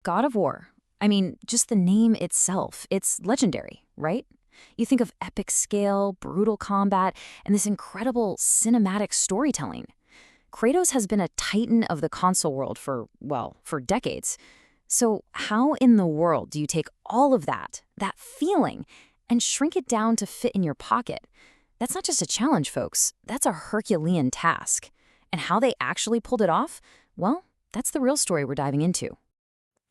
God of War. I mean, just the name itself, it's legendary, right? You think of epic scale, brutal combat, and this incredible cinematic storytelling. Kratos has been a titan of the console world for, well, for decades. So how in the world do you take all of that feeling, and shrink it down to fit in your pocket? That's not just a challenge, folks. That's a Herculean task. And how they actually pulled it off? Well, that's the real story we're diving into.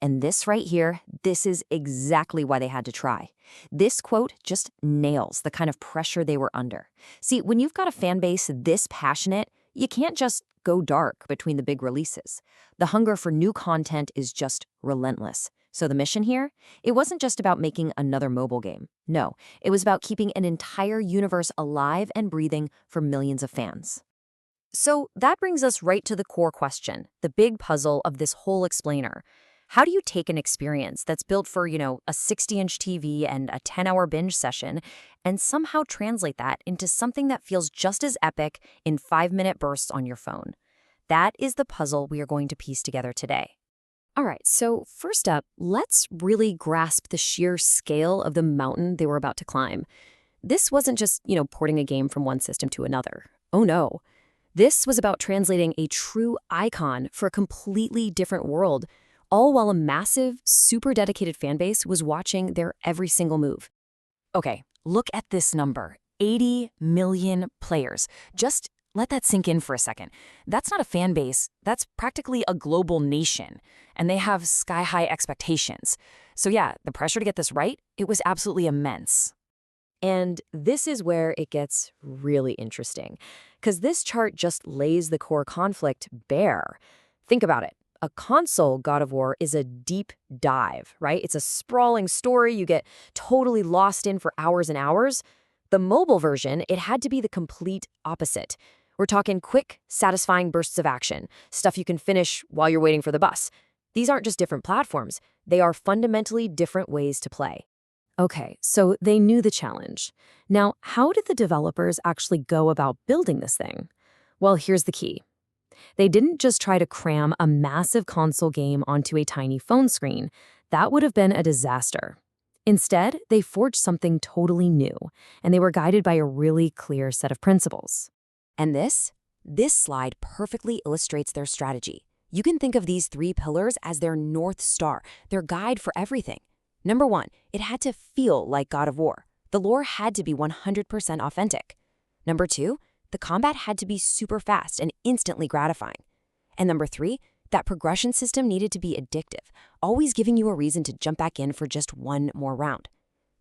And this right here, this is exactly why they had to try. This quote just nails the kind of pressure they were under. See, when you've got a fan base this passionate, you can't just go dark between the big releases. The hunger for new content is just relentless. So the mission here, it wasn't just about making another mobile game. No, it was about keeping an entire universe alive and breathing for millions of fans. So that brings us right to the core question, the big puzzle of this whole explainer. How do you take an experience that's built for, a 60-inch TV and a 10-hour binge session and somehow translate that into something that feels just as epic in 5-minute bursts on your phone? That is the puzzle we are going to piece together today. All right, so first up, let's really grasp the sheer scale of the mountain they were about to climb. This wasn't just, porting a game from one system to another. Oh no. This was about translating a true icon for a completely different world, all while a massive, super dedicated fan base was watching their every single move. Okay, look at this number, 80 million players. Just let that sink in for a second. That's not a fan base, that's practically a global nation, and they have sky-high expectations. So yeah, the pressure to get this right, it was absolutely immense. And this is where it gets really interesting, because this chart just lays the core conflict bare. Think about it. A console God of War is a deep dive, right? It's a sprawling story you get totally lost in for hours and hours. The mobile version, it had to be the complete opposite. We're talking quick, satisfying bursts of action, stuff you can finish while you're waiting for the bus. These aren't just different platforms, they are fundamentally different ways to play. Okay, so they knew the challenge. Now, how did the developers actually go about building this thing? Well, here's the key. They didn't just try to cram a massive console game onto a tiny phone screen. That would have been a disaster. Instead, they forged something totally new, and they were guided by a really clear set of principles. And this slide perfectly illustrates their strategy. You can think of these 3 pillars as their North Star, their guide for everything. Number 1, it had to feel like God of War. The lore had to be 100% authentic. Number 2, the combat had to be super fast and instantly gratifying. And number 3, that progression system needed to be addictive, always giving you a reason to jump back in for just one more round.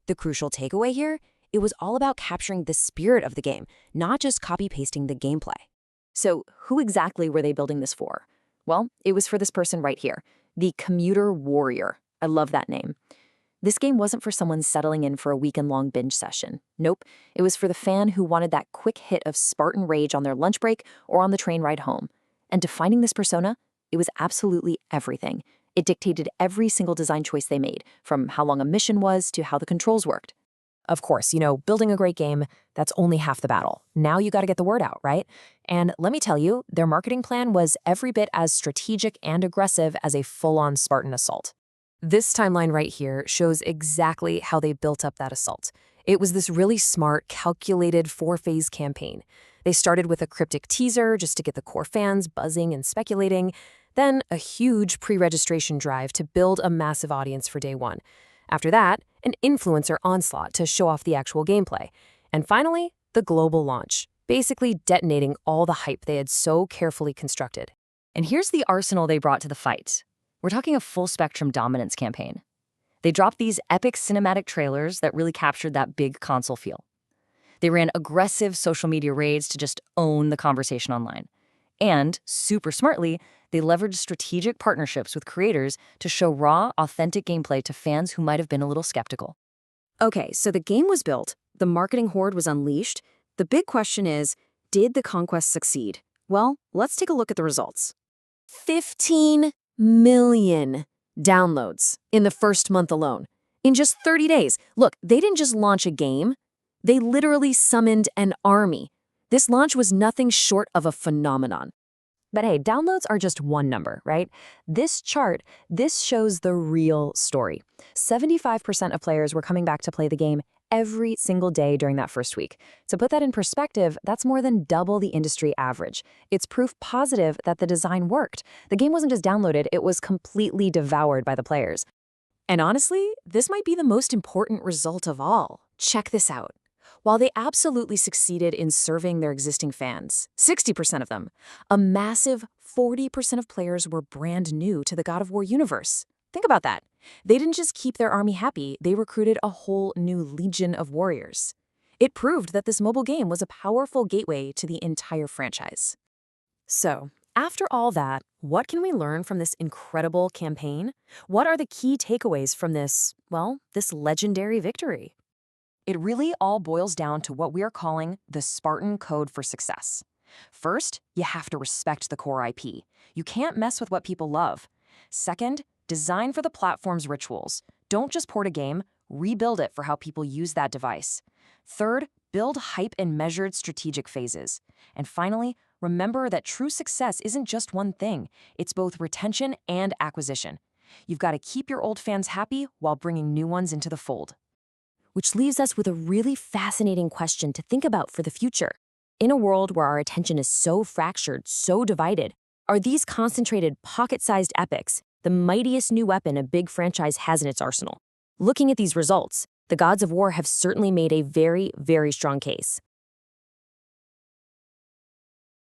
The crucial takeaway here, it was all about capturing the spirit of the game, not just copy-pasting the gameplay. So who exactly were they building this for? Well, it was for this person right here, the commuter warrior. I love that name. This game wasn't for someone settling in for a weekend-long binge session. Nope, it was for the fan who wanted that quick hit of Spartan rage on their lunch break or on the train ride home. And defining this persona, it was absolutely everything. It dictated every single design choice they made, from how long a mission was to how the controls worked. Of course, building a great game, that's only half the battle. Now you got to get the word out, right? And let me tell you, their marketing plan was every bit as strategic and aggressive as a full-on Spartan assault. This timeline right here shows exactly how they built up that assault. It was this really smart, calculated 4-phase campaign. They started with a cryptic teaser just to get the core fans buzzing and speculating, then a huge pre-registration drive to build a massive audience for day 1. After that, an influencer onslaught to show off the actual gameplay. And finally, the global launch, basically detonating all the hype they had so carefully constructed. And here's the arsenal they brought to the fight. We're talking a full-spectrum dominance campaign. They dropped these epic cinematic trailers that really captured that big console feel. They ran aggressive social media raids to just own the conversation online. And, super smartly, they leveraged strategic partnerships with creators to show raw, authentic gameplay to fans who might have been a little skeptical. Okay, so the game was built, the marketing horde was unleashed. The big question is, did the conquest succeed? Well, let's take a look at the results. 15 million downloads in the first month alone. In just 30 days. Look, they didn't just launch a game. They literally summoned an army. This launch was nothing short of a phenomenon. But hey, downloads are just one number, right? This chart, this shows the real story. 75% of players were coming back to play the game every single day during that first week. To put that in perspective, that's more than double the industry average. It's proof positive that the design worked. The game wasn't just downloaded, it was completely devoured by the players. And honestly, this might be the most important result of all. Check this out. While they absolutely succeeded in serving their existing fans, 60% of them, a massive 40% of players were brand new to the God of War universe. Think about that. They didn't just keep their army happy, they recruited a whole new legion of warriors. It proved that this mobile game was a powerful gateway to the entire franchise. So, after all that, what can we learn from this incredible campaign? What are the key takeaways from this, well, this legendary victory? It really all boils down to what we are calling the Spartan code for success. First, you have to respect the core IP. You can't mess with what people love. Second, design for the platform's rituals. Don't just port a game, rebuild it for how people use that device. Third, build hype in measured strategic phases. And finally, remember that true success isn't just one thing. It's both retention and acquisition. You've got to keep your old fans happy while bringing new ones into the fold. Which leaves us with a really fascinating question to think about for the future. In a world where our attention is so fractured, so divided, are these concentrated, pocket-sized epics the mightiest new weapon a big franchise has in its arsenal? Looking at these results, the Gods of War have certainly made a very, very strong case.